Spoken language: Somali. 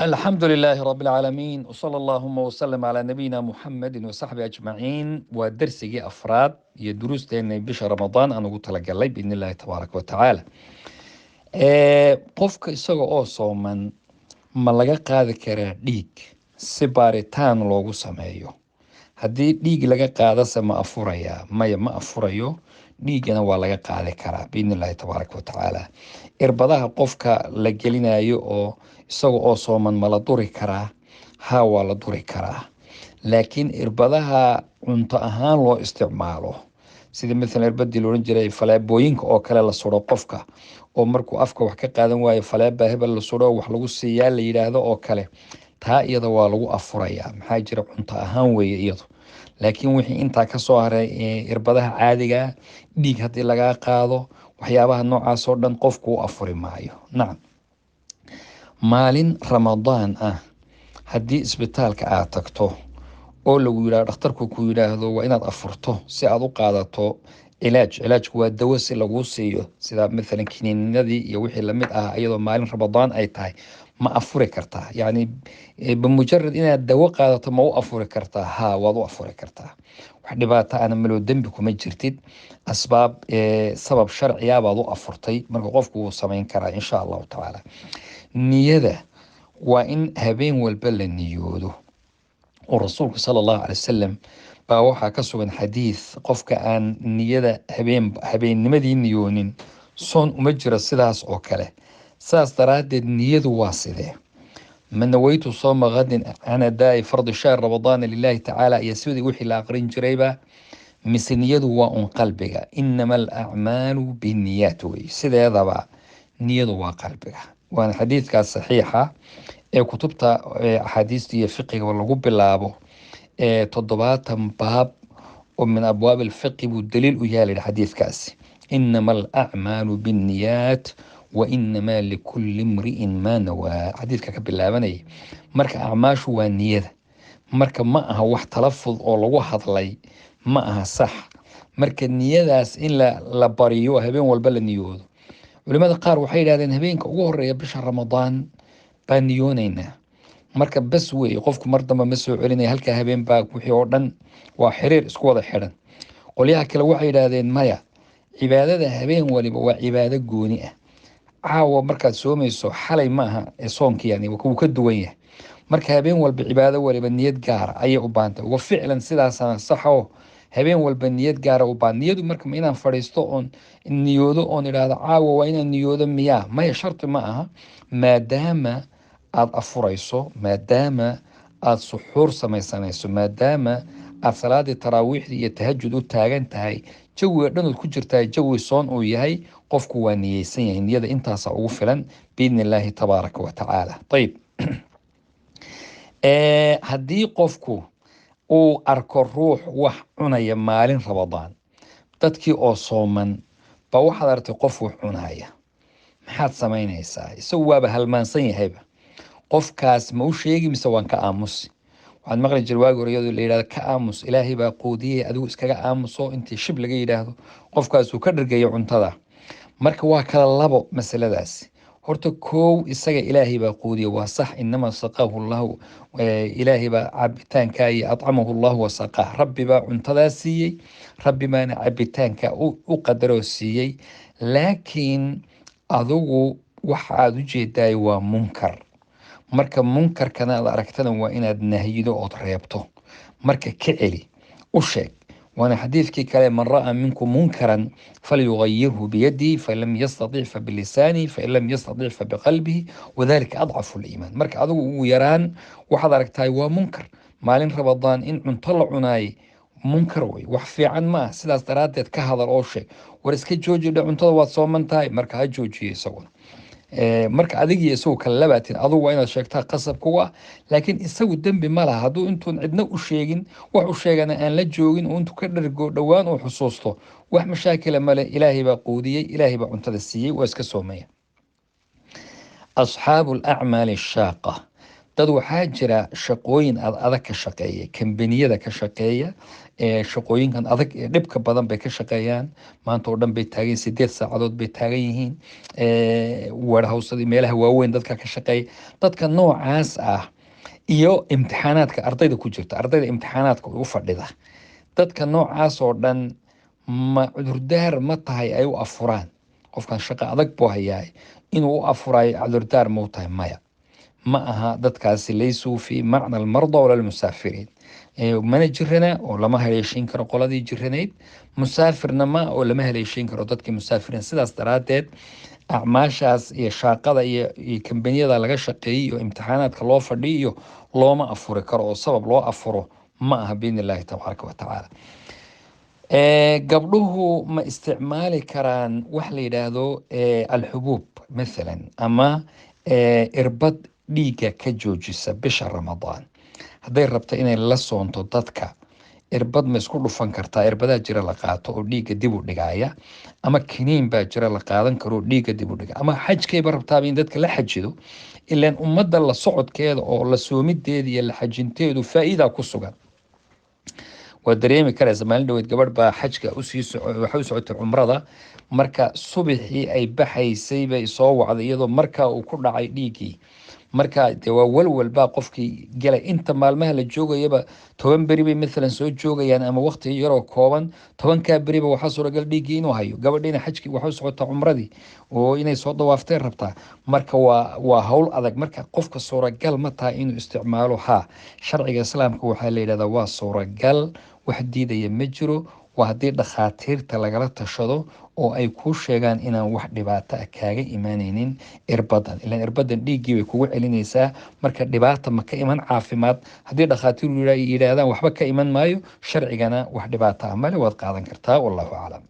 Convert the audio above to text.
الحمد لله رب العالمين وصلى اللهم وسلم على نبينا محمد وصحبه أجمعين ودرسي أفراد يدرس تاني بش رمضان أنا قلت لك الله بإذن الله تبارك وتعالى قفك إساقو أو صومن ما لغا قادة كرا ديك سبارتان لوغو سمايو haddii dhiig laga qaado se ma afurayaa maya ma afurayo dhiigana waa laga qaadi karaa biidni illaahi tabaaraka watacaala irbadaha qofka la gelinayo oo isaga oo sooman ma la duri karaa haa waa la duri karaa laakiin irbadaha cunto ahaan loo isticmaalo sida maalan irbadii loodhan jiray faleebooyinka oo kale la suro qofka oo markuu afka wax ka qaadan waayo faleeba hebel la suro wax lagu siiyaa la yidhaahdo oo kale taa iyada waa lagu afurayaa maxaa jira cunto ahaan weeye iyadu laakiin wixii intaa ka soo haray irbadaha caadiga dhiig haddii lagaa qaado waxyaabaha noocaas oo dhan qofku u afuri maayo nacam maalin ramadaan ah haddii isbitaalka aad tagto oo lagu yidhahdo dhakhtarku ku yidhaahdo waa inaad afurto si aad u qaadato cilaajku waa dawo si laguu siiyo sida maalan kiniinadii iyo wixii lamid ah iyadoo maalin ramadaan ay tahay ma afuri kartaa yacni bimujarad inaad dawo qaadato ma u afuri kartaa haa waad u afuri kartaa wax dhibaato ana maloo dembi kuma jirtid asbaab sabab sharciya baad u afurtay marka qofku wuu samayn karaa insha allahu tacaala niyada waa in habeen walba la niyoodo oo rasuulku sala allahu calay wasalam baa waxaa ka sugan xadiid qofka aan niyada habeennimadii niyoonin soon uma jiro sidaas oo kale saas daraaddeed niyadu waa sidee ma nawaytu sooma qadin an adaa'i fardi shahr ramadaana lilahi tacaala iyo sidii wixii la aqrin jirayba mise niyadu waa un qalbiga inama alacmaalu binniyaat wey sideedaba niyadu waa qalbiga waana xadiidkaas saxiixa ee kutubta axaadiista iyo fiqiga lagu bilaabo 7 baab oo min abwaab alfiqi buu daliil u yahay xadiidkaasi inama alacmaalu binniyaat وإنما لكل امرئ ما نوى حديثك كبلابني marka acmaashu waa niyada marka ma aha wax talafud oo lagu hadlay ma aha sax marka niyadaas in la bariyo habeen walba la niyoodo culimada qaar waxay yiraahdeen habeenka ugu horeeya bisha ramadaan baan niyoonayna marka bas weey qofku mar dambe ma soo celinay halka habeen baa wixii oo dhan waa xiriir isku wada xiran qoliyaha kale waxay yiraahdeen maya cibaadada habeen waliba waa cibaado gooni ah caawa markaad soomayso xalay maaha soonka yani wuu ka duwan yahay marka habeen walba cibaado waliba niyad gaara ayay u baantay wa ficlan sidaasana saxo habeen walba niyad gaara u baan niyadu marka ma inaan fadhiisto oon niyoodo oon idhaahdo caawa waa inaan niyoodo miyaa maya sharti ma aha maadaama aad afurayso maadaama aad suxuur samaysanayso maadaama aad salaadii taraawiixdii iyo tahajud u taagan tahay jawiga dhanood ku jirtaa jawi soon uu yahay qofku waa niyeysan yahay niyada intaasa ugu filan biidni illaahi tabaaraka wa tacaala ayib haddii qofku uu arko ruux wax cunaya maalin ramadaan dadkii oo sooman baa waxaad aragtay qof wax cunaya maxaad samaynaysaa isagu waaba halmaansan yahayba qofkaas ma u sheegi mise waan ka aamusi waxaad maqli jir waagi hore iyadoo la yidhahdo ka aamus ilaahay baa quudiyey adigu iskaga aamuso intii shib laga yidhaahdo qofkaasuu ka dhargeeyo cuntada marka waa kala labo masaladaasi horta koow isaga ilaahay baa quudiya waa sax inama saqaahu llahu ilaahay baa cabitaanka iyo acamahu llahu wasaqaah rabbi baa cuntadaa siiyey rabbi baana cabitaanka u qadaroo siiyey laakiin adigu waxa aad u jeedaay waa munkar marka munkarkana aad aragtana waa inaad nahyido ood reebto marka ka celi u sheeg وانا حديثك كلام من رأى منكم منكرا فليغيره بيده فإن لم يستطيع فبلسانه فإن لم يستطيع فبقلبه وذلك أضعف الإيمان مرك عدو يران وحضرك تاي ومنكر مالين رمضان إن انطلع عناي منكر وي وحفي عن ما سلاس درادت كهذا الأوشي ورسكي جوجي لعنطلع وصومن تاي مرك هاي جوجي يسوون marka adiga isagu kala labaatin adigu waa inaad sheegtaa qasab kuwa laakiin isagu dembi ma laha hadduu intuun cidna u sheegin wax u sheegana aan la joogin oo intuu ka dhargo dhowaan uu xusuusto wax mashaakila male ilaahay baa quudiyey ilaahay baa cuntada siiyey waa iska soomaya asxaabu alacmaali ashaaqa dad waxaa jira shaqooyin adag ka shaqeeya, kambaniyada ka shaqeeya, shaqooyinkan adag ee dhibka badan bay ka shaqeeyaan. maanta oo dhan bay taagan yihiin, 8 saacadood bay taagan yihiin. warehousadii meelaha waaweyn dadka ka shaqeeya, dadka noocaas ah iyo imtixaanaadka ardayda ku jirta, ardayda imtixaanaadka u fadhida, dadka noocaas oo dhan ma cudurdaar ma tahay ay u afuraan? qofkan shaqo adag buu hayaa, inuu u afurayo cudurdaar ma u tahay? maya, ma aha. dadkaasi laysuu fi macna almarda wala almusaafiriin, mana jirana oo lama haleeshiin karo qoladii jiranayd, musaafirna ma oo lama haleeshiin karo dadkii musaafiriin. sidaas daraaddeed acmaashaas iyo shaaqada iyo kambaniyada laga shaqeeyey iyo imtixaanaadka loo fadhiyo looma afuri karo, oo sabab loo afuro ma aha biidni illaahi tabaaraka wa tacaala. gabdhuhu ma isticmaali karaan wax la yidhaahdo alxubuub mathalan, ama irbad dhiigga ka joojisa bisha ramadaan? hadday rabto inay la soonto dadka, irbad ma isku dhufan kartaa? irbadaa jira la qaato oo dhiigga dib u dhigaya, ama kiniin baa jira la qaadan karo oo dhiigga dib u dhiga, ama xajkayba rabtaaba in dadka la xajido. ilaan ummadda la socodkeeda oo la soomideeda iyo la xajinteedu faa'iidaa ku sugan. waa dareemi karaysa, maalin dhaweyd gabadh baa xajka waxay u socotay cumrada, marka subaxii ay baxaysay bay soo wacday iyadoo markaa uu ku dhacay dhiiggii. marka dee waa walwal baa qofkii galay. inta maalmaha la joogayaba 10 beri bay maalan soo joogayaan, ama waqti yaroo kooban, 10kaa beriba waxaa suuragal dhiiggii inuu hayo. gabadhiina xajkii waxay u socotaa cumradii oo inay soo dawaaftay rabtaa, marka waa hawl adag. marka qofka suuragal ma tahay inuu isticmaalo? haa, sharciga islaamka waxaa la yidhahdaa waa suuragal, wax diidaya ma jiro. waa haddii dhakhaatiirta lagala tashado oo ay kuu sheegaan inaan wax dhibaato ah kaaga imaanaynin irbadan. ilaan irbadan dhiiggii bay kugu celinaysaa, marka dhibaata ma ka iman caafimaad. haddii dhakhaatiiru yidhaahdaan waxba ka iman maayo, sharcigana wax dhibaata ah male, waad qaadan kartaa. wallahu aclam.